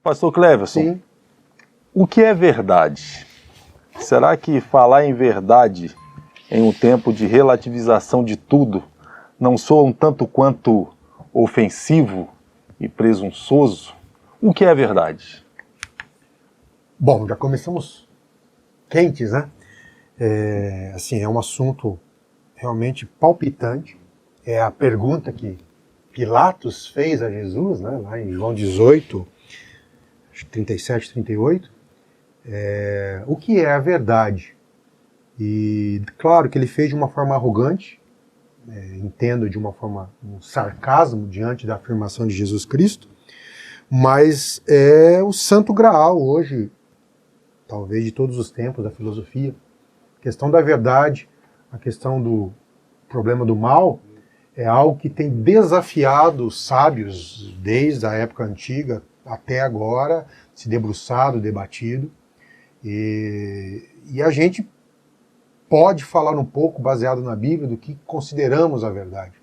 Pastor Cleverson, Sim. o que é verdade? Será que falar em verdade em um tempo de relativização de tudo não soa um tanto quanto ofensivo e presunçoso? O que é verdade? Bom, já começamos quentes, né? É um assunto realmente palpitante. É a pergunta que Pilatos fez a Jesus, né? Lá em João 18, 37, 38. O que é a verdade? E claro que ele fez de uma forma arrogante, entendo de uma forma, um sarcasmo diante da afirmação de Jesus Cristo, mas é o santo graal hoje, talvez de todos os tempos da filosofia. A questão da verdade, a questão do problema do mal, é algo que tem desafiado os sábios desde a época antiga até agora, se debruçado, debatido. E a gente pode falar um pouco, baseado na Bíblia, do que consideramos a verdade.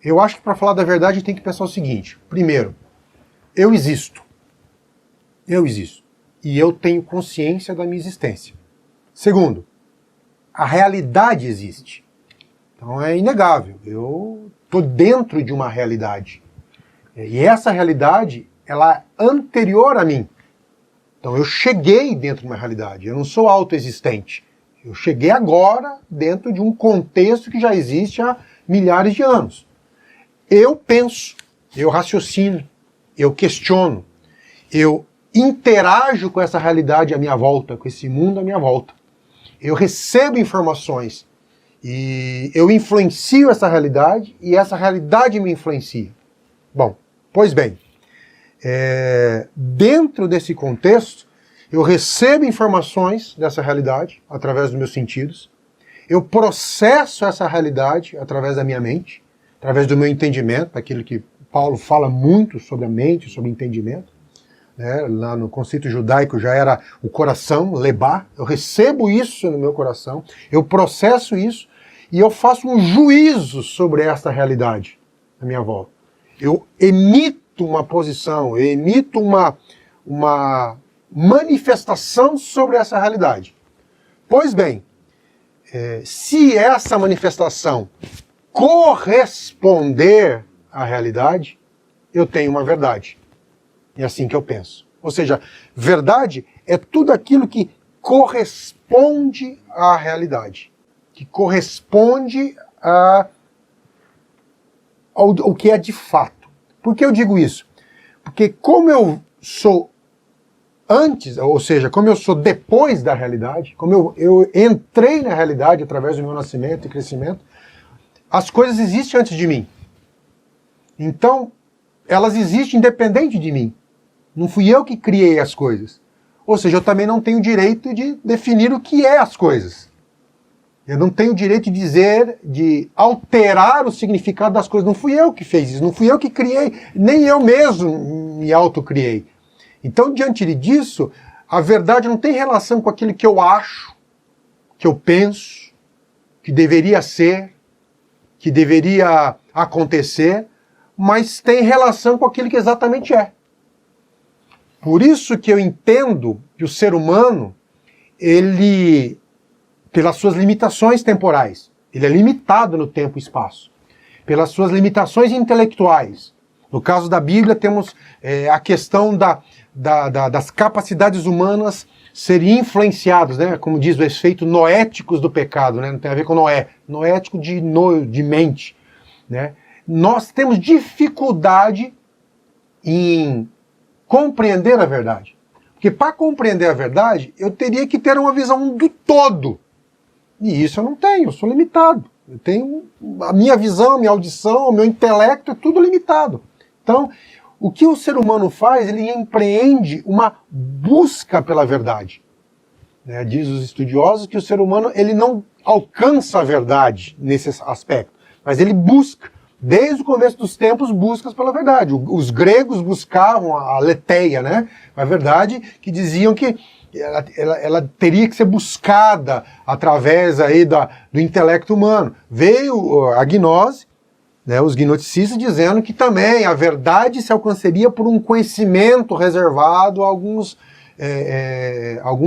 Eu acho que para falar da verdade tem que pensar o seguinte: primeiro, eu existo. Eu existo. E eu tenho consciência da minha existência. Segundo, a realidade existe. Então é inegável. Eu estou dentro de uma realidade. E essa realidade, ela é anterior a mim. Então eu cheguei dentro de uma realidade. Eu não sou autoexistente. Eu cheguei agora dentro de um contexto que já existe há milhares de anos. Eu penso, eu raciocino, eu questiono, eu interajo com essa realidade à minha volta, com esse mundo à minha volta. Eu recebo informações e eu influencio essa realidade e essa realidade me influencia. Bom, pois bem, dentro desse contexto, eu recebo informações dessa realidade através dos meus sentidos, eu processo essa realidade através da minha mente, através do meu entendimento, aquilo que Paulo fala muito sobre a mente, sobre entendimento. Lá no conceito judaico já era o coração, lebá. Eu recebo isso no meu coração, eu processo isso e eu faço um juízo sobre essa realidade à minha volta. Eu emito uma posição, eu emito uma manifestação sobre essa realidade. Pois bem, se essa manifestação corresponder à realidade, eu tenho uma verdade. É assim que eu penso. Ou seja, verdade é tudo aquilo que corresponde à realidade, que corresponde ao que é de fato. Por que eu digo isso? Porque como eu sou antes, ou seja, como eu sou depois da realidade, como eu entrei na realidade através do meu nascimento e crescimento, as coisas existem antes de mim. Então, elas existem independente de mim. Não fui eu que criei as coisas. Ou seja, eu também não tenho direito de definir o que é as coisas. Eu não tenho direito de dizer, de alterar o significado das coisas. Não fui eu que fiz isso, não fui eu que criei, nem eu mesmo me autocriei. Então, diante disso, a verdade não tem relação com aquilo que eu acho, que eu penso, que deveria ser, que deveria acontecer, mas tem relação com aquilo que exatamente é. Por isso que eu entendo que o ser humano, ele, pelas suas limitações temporais, ele é limitado no tempo e espaço, pelas suas limitações intelectuais. No caso da Bíblia, temos a questão das capacidades humanas serem influenciadas, né? Como diz o efeito noéticos do pecado, né? Não tem a ver com Noé, noético de mente, né? Nós temos dificuldade em compreender a verdade. Porque para compreender a verdade, eu teria que ter uma visão do todo. E isso eu não tenho, eu sou limitado. Eu tenho a minha visão, a minha audição, o meu intelecto, é tudo limitado. Então, o que o ser humano faz, ele empreende uma busca pela verdade. Diz os estudiosos que o ser humano ele não alcança a verdade nesse aspecto, mas ele busca. Desde o começo dos tempos, buscas pela verdade. Os gregos buscavam a aletheia, né? A verdade, que diziam que ela teria que ser buscada através aí do intelecto humano. Veio a gnose né, os gnosticistas dizendo que também a verdade se alcançaria por um conhecimento reservado a alguns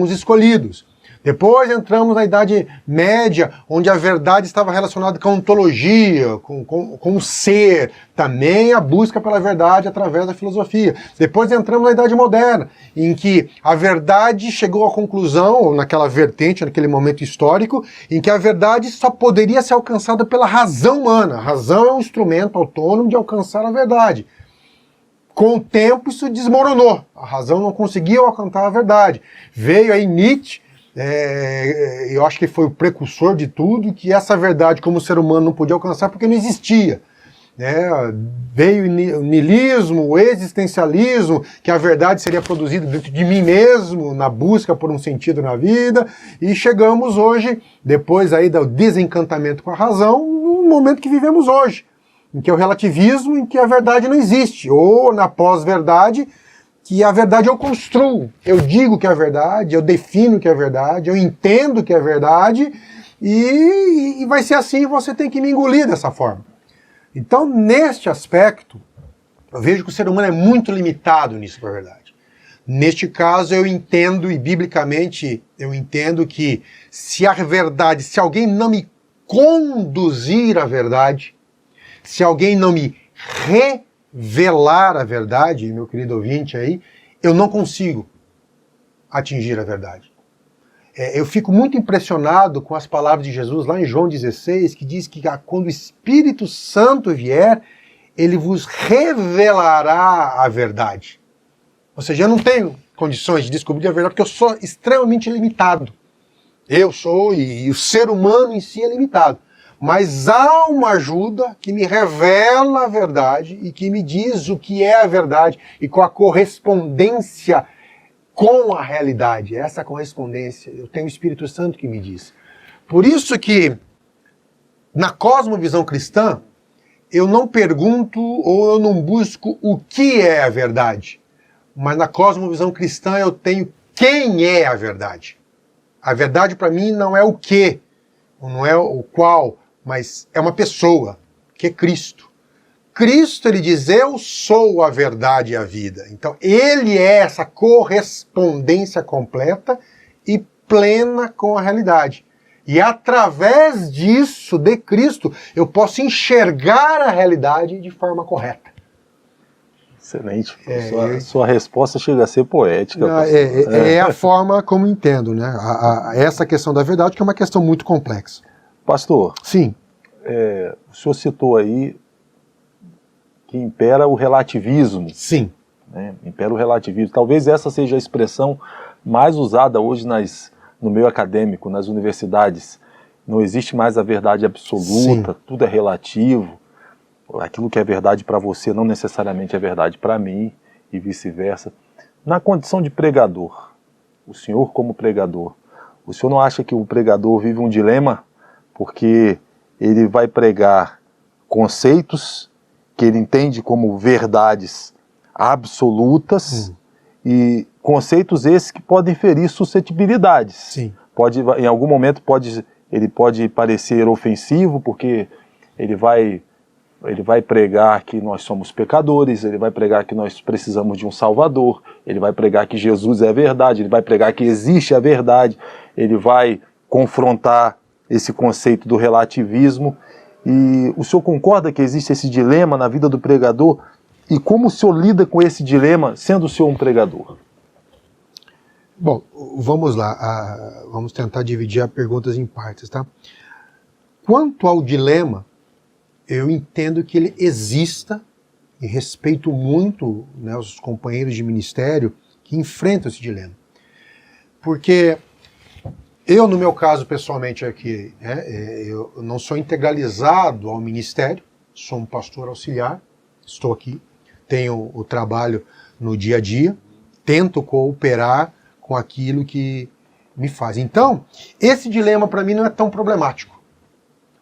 escolhidos. Depois entramos na Idade Média, onde a verdade estava relacionada com a ontologia, com o ser, também a busca pela verdade através da filosofia. Depois entramos na Idade Moderna, em que a verdade chegou à conclusão, ou naquela vertente, naquele momento histórico, em que a verdade só poderia ser alcançada pela razão humana. A razão é um instrumento autônomo de alcançar a verdade. Com o tempo isso desmoronou, a razão não conseguiu alcançar a verdade. Veio aí Nietzsche, eu acho que foi o precursor de tudo, que essa verdade como o ser humano não podia alcançar porque não existia. Veio o niilismo, o existencialismo, que a verdade seria produzida dentro de mim mesmo, na busca por um sentido na vida, e chegamos hoje, depois aí do desencantamento com a razão, no momento que vivemos hoje, em que é o relativismo, em que a verdade não existe, ou na pós-verdade, que a verdade eu construo, eu digo que é verdade, eu defino que é verdade, eu entendo que é verdade, e vai ser assim, você tem que me engolir dessa forma. Então, neste aspecto, eu vejo que o ser humano é muito limitado nisso, na verdade. Neste caso, eu entendo, e biblicamente eu entendo que se a verdade, se alguém não me conduzir à verdade, se alguém não me revelar a verdade, meu querido ouvinte aí, eu não consigo atingir a verdade. Eu fico muito impressionado com as palavras de Jesus lá em João 16, que diz que quando o Espírito Santo vier, ele vos revelará a verdade. Ou seja, eu não tenho condições de descobrir a verdade porque eu sou extremamente limitado. Eu sou, e o ser humano em si é limitado. Mas há uma ajuda que me revela a verdade e que me diz o que é a verdade e com a correspondência com a realidade. Essa correspondência, eu tenho o Espírito Santo que me diz. Por isso que, na cosmovisão cristã, eu não pergunto ou eu não busco o que é a verdade. Mas na cosmovisão cristã eu tenho quem é a verdade. A verdade para mim não é o que, não é o qual, mas é uma pessoa, que é Cristo. Cristo, ele diz, eu sou a verdade e a vida. Então, ele é essa correspondência completa e plena com a realidade. E através disso, de Cristo, eu posso enxergar a realidade de forma correta. Excelente. Sua resposta chega a ser poética. É a forma como entendo, né? Essa questão da verdade, que é uma questão muito complexa. Pastor, sim. O senhor citou aí que impera o relativismo. Sim. Né? Impera o relativismo. Talvez essa seja a expressão mais usada hoje no meio acadêmico, nas universidades. Não existe mais a verdade absoluta, sim, tudo é relativo. Aquilo que é verdade para você não necessariamente é verdade para mim, e vice-versa. Na condição de pregador, o senhor como pregador, o senhor não acha que o pregador vive um dilema? Porque ele vai pregar conceitos que ele entende como verdades absolutas, e conceitos esses que podem ferir suscetibilidades. Sim. Em algum momento ele pode parecer ofensivo, porque ele vai pregar que nós somos pecadores, ele vai pregar que nós precisamos de um Salvador, ele vai pregar que Jesus é a verdade, ele vai pregar que existe a verdade, ele vai confrontar esse conceito do relativismo. E o senhor concorda que existe esse dilema na vida do pregador? E como o senhor lida com esse dilema, sendo o senhor um pregador? Bom, vamos lá, vamos tentar dividir as perguntas em partes, tá? Quanto ao dilema, eu entendo que ele exista, e respeito muito, né, os companheiros de ministério que enfrentam esse dilema. Porque eu, no meu caso, pessoalmente aqui, né, eu não sou integralizado ao ministério, sou um pastor auxiliar, estou aqui, tenho o trabalho no dia a dia, tento cooperar com aquilo que me faz. Então, esse dilema para mim não é tão problemático.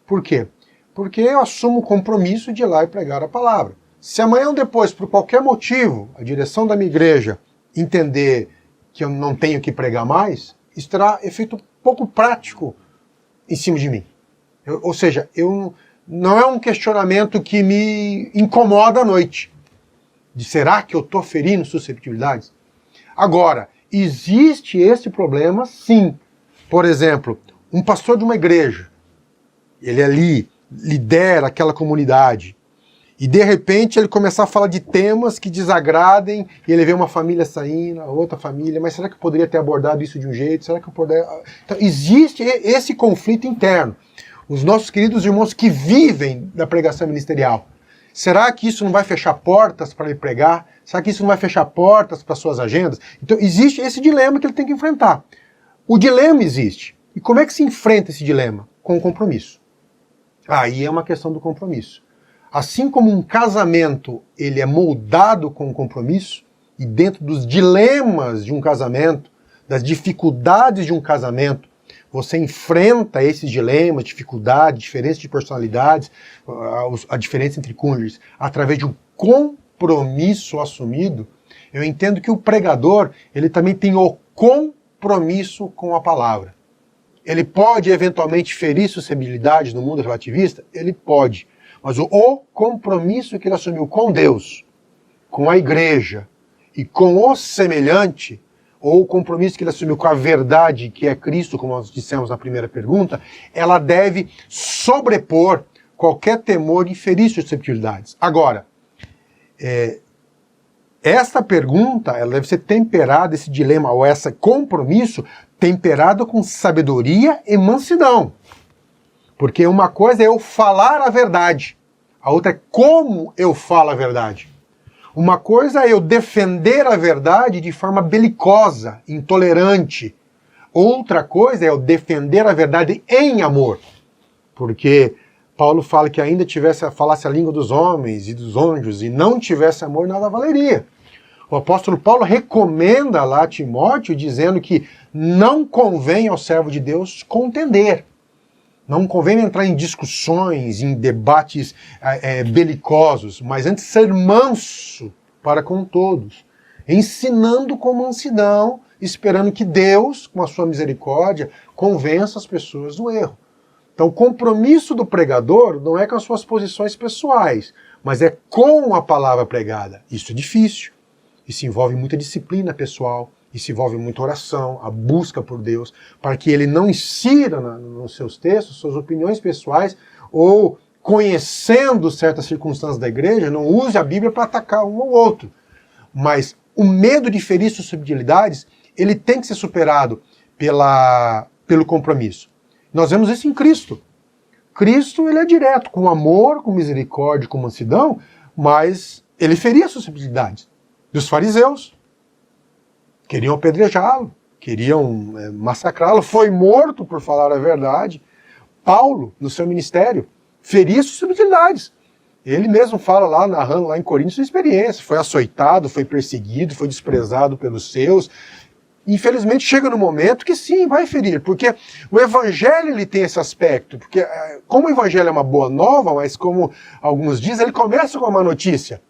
Por quê? Porque eu assumo o compromisso de ir lá e pregar a palavra. Se amanhã ou depois, por qualquer motivo, a direção da minha igreja entender que eu não tenho que pregar mais, isso terá efeito pouco prático em cima de mim. Ou seja, eu não é um questionamento que me incomoda à noite. De será que eu estou ferindo susceptibilidades? Agora, existe esse problema sim. Por exemplo, um pastor de uma igreja, ele ali lidera aquela comunidade, e de repente ele começar a falar de temas que desagradem, e ele vê uma família saindo, a outra família, mas será que eu poderia ter abordado isso de um jeito? Será que eu poderia... Então, existe esse conflito interno. Os nossos queridos irmãos que vivem da pregação ministerial, será que isso não vai fechar portas para ele pregar? Será que isso não vai fechar portas para suas agendas? Então existe esse dilema que ele tem que enfrentar. O dilema existe. E como é que se enfrenta esse dilema? Com o compromisso. Aí é uma questão do compromisso. Assim como um casamento ele é moldado com o compromisso, e dentro dos dilemas de um casamento, das dificuldades de um casamento, você enfrenta esses dilemas, dificuldades, diferenças de personalidades, a diferença entre cônjuges, através de um compromisso assumido. Eu entendo que o pregador, ele também tem o compromisso com a palavra. Ele pode eventualmente ferir suscetibilidades no mundo relativista? Ele pode. Mas o compromisso que ele assumiu com Deus, com a igreja e com o semelhante, ou o compromisso que ele assumiu com a verdade, que é Cristo, como nós dissemos na primeira pergunta, ela deve sobrepor qualquer temor de ferir susceptibilidades. Agora, esta pergunta, ela deve ser temperada, esse dilema, ou esse compromisso, temperado com sabedoria e mansidão. Porque uma coisa é eu falar a verdade, a outra é como eu falo a verdade. Uma coisa é eu defender a verdade de forma belicosa, intolerante. Outra coisa é eu defender a verdade em amor. Porque Paulo fala que ainda falasse a língua dos homens e dos anjos e não tivesse amor, nada valeria. O apóstolo Paulo recomenda lá a Timóteo dizendo que não convém ao servo de Deus contender. Não convém entrar em discussões, em debates belicosos, mas antes ser manso para com todos, ensinando com mansidão, esperando que Deus, com a sua misericórdia, convença as pessoas do erro. Então o compromisso do pregador não é com as suas posições pessoais, mas é com a palavra pregada. Isso é difícil, isso envolve muita disciplina pessoal, isso envolve muita oração, a busca por Deus, para que ele não insira nos seus textos suas opiniões pessoais ou, conhecendo certas circunstâncias da igreja, não use a Bíblia para atacar um ou outro. Mas o medo de ferir suscetibilidades, ele tem que ser superado pelo compromisso. Nós vemos isso em Cristo. Cristo, ele é direto, com amor, com misericórdia, com mansidão, mas ele feria suscetibilidades dos fariseus. Queriam apedrejá-lo, queriam massacrá-lo, foi morto por falar a verdade. Paulo, no seu ministério, feria suscetibilidades. Ele mesmo fala lá, narrando lá em Coríntios sua experiência, foi açoitado, foi perseguido, foi desprezado pelos seus. Infelizmente chega no momento que sim, vai ferir, porque o evangelho ele tem esse aspecto, porque como o evangelho é uma boa nova, mas como alguns dizem, ele começa com uma má notícia.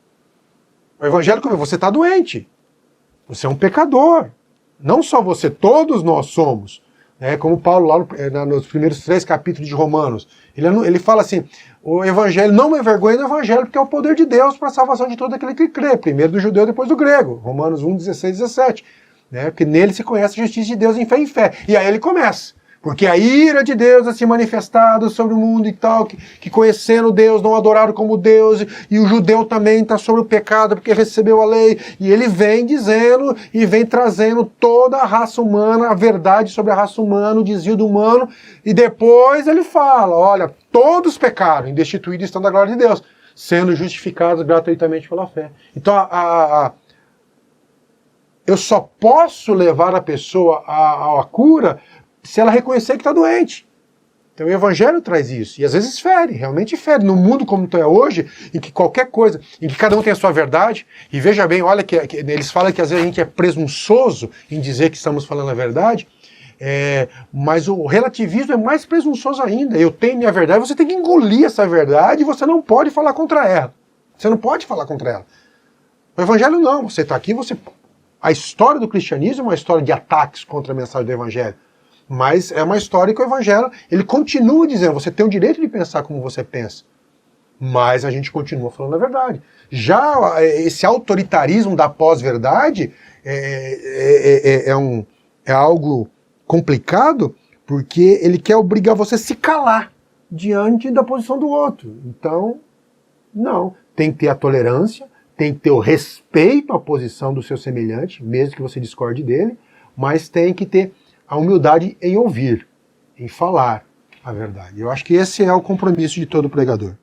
O evangelho começa, você está doente. Você é um pecador. Não só você, todos nós somos. Como Paulo lá nos primeiros 3 capítulos de Romanos. Ele fala assim, o evangelho não me envergonha do evangelho, porque é o poder de Deus para a salvação de todo aquele que crê. Primeiro do judeu, depois do grego. Romanos 1, 16, 17. Porque nele se conhece a justiça de Deus em fé. E aí ele começa. Porque a ira de Deus é se manifestada sobre o mundo e tal, que conhecendo Deus não adoraram como Deus, e o judeu também está sobre o pecado porque recebeu a lei. E ele vem dizendo e vem trazendo toda a raça humana, a verdade sobre a raça humana, o desvio do humano, e depois ele fala, olha, todos pecaram e destituídos estão da glória de Deus, sendo justificados gratuitamente pela fé. Então eu só posso levar a pessoa à cura se ela reconhecer que está doente. Então o evangelho traz isso. E às vezes fere, realmente fere. No mundo como é hoje, em que qualquer coisa, em que cada um tem a sua verdade, e veja bem, olha que eles falam que às vezes a gente é presunçoso em dizer que estamos falando a verdade, mas o relativismo é mais presunçoso ainda. Eu tenho minha verdade, você tem que engolir essa verdade e você não pode falar contra ela. Você não pode falar contra ela. O evangelho não, você está aqui, A história do cristianismo é uma história de ataques contra a mensagem do evangelho. Mas é uma história que o Evangelho, ele continua dizendo, você tem o direito de pensar como você pensa. Mas a gente continua falando a verdade. Já esse autoritarismo da pós-verdade é algo complicado, porque ele quer obrigar você a se calar diante da posição do outro. Então, não. Tem que ter a tolerância, tem que ter o respeito à posição do seu semelhante, mesmo que você discorde dele, mas tem que ter a humildade em ouvir, em falar a verdade. Eu acho que esse é o compromisso de todo pregador.